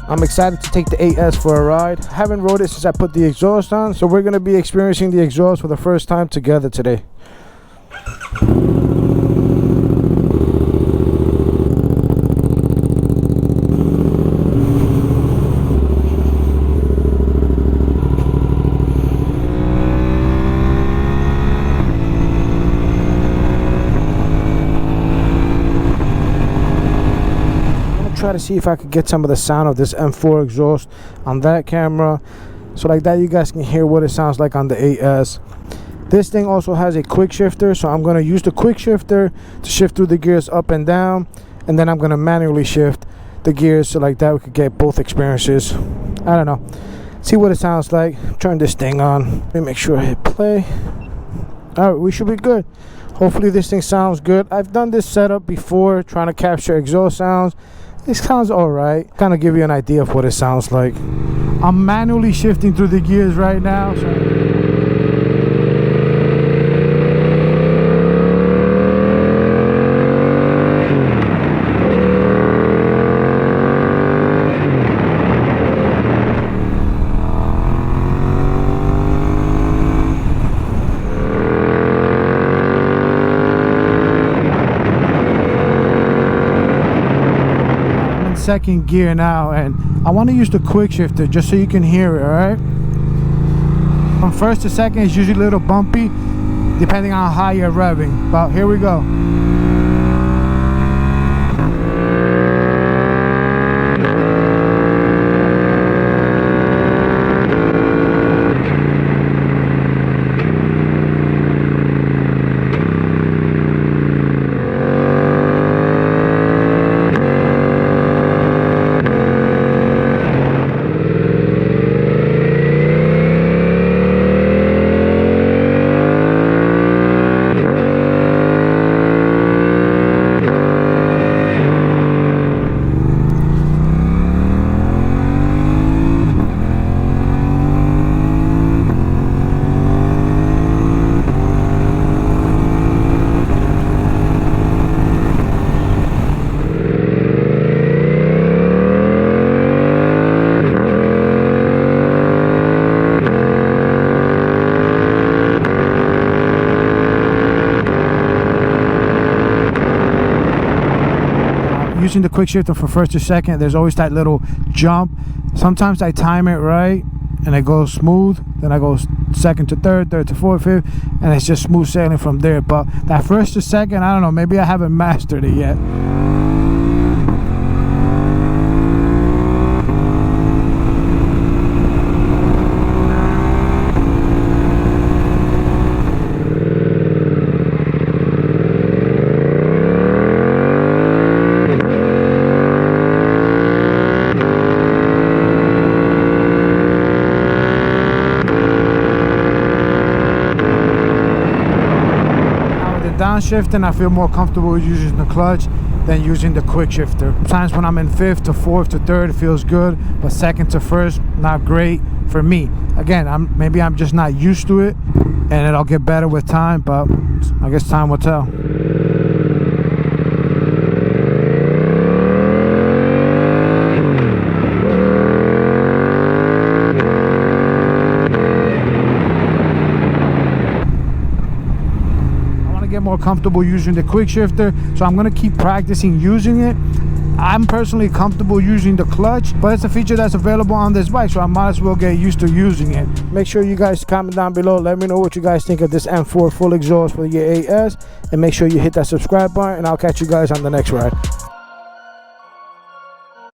I'm excited to take the 8S for a ride. I haven't rode it since I put the exhaust on, so we're going to be experiencing the exhaust for the first time together today. Try to see if I could get some of the sound of this M4 exhaust on that camera, so like that you guys can hear what it sounds like on the 8S. This thing also has a quick shifter, so I'm going to use the quick shifter to shift through the gears up and down, and then I'm going to manually shift the gears, so like that we could get both experiences. I don't know, see what it sounds like. Turn this thing on. Let me make sure I hit play. Alright, we should be good. Hopefully this thing sounds good. I've done this setup before, trying to capture exhaust sounds. It sounds alright. Kind of give you an idea of what it sounds like. I'm manually shifting through the gears right now. Second gear now, and I want to use the quick shifter just so you can hear it. All right, from first to second it's usually a little bumpy depending on how high you're revving, but here we go. Using the quick shifter for first to second, there's always that little jump. Sometimes I time it right and it goes smooth, then I go second to third, third to fourth, fifth, and it's just smooth sailing from there. But that first to second, I don't know, maybe I haven't mastered it yet. Downshifting, I feel more comfortable using the clutch than using the quick shifter. Sometimes when I'm in fifth to fourth to third, it feels good, but second to first, not great for me. Again, maybe I'm just not used to it, and it'll get better with time, but I guess time will tell. More comfortable using the quick shifter, so I'm going to keep practicing using it. I'm personally comfortable using the clutch, but it's a feature that's available on this bike, so I might as well get used to using it. Make sure you guys comment down below, let me know what you guys think of this M4 full exhaust for your 8S, and make sure you hit that subscribe button, and I'll catch you guys on the next ride.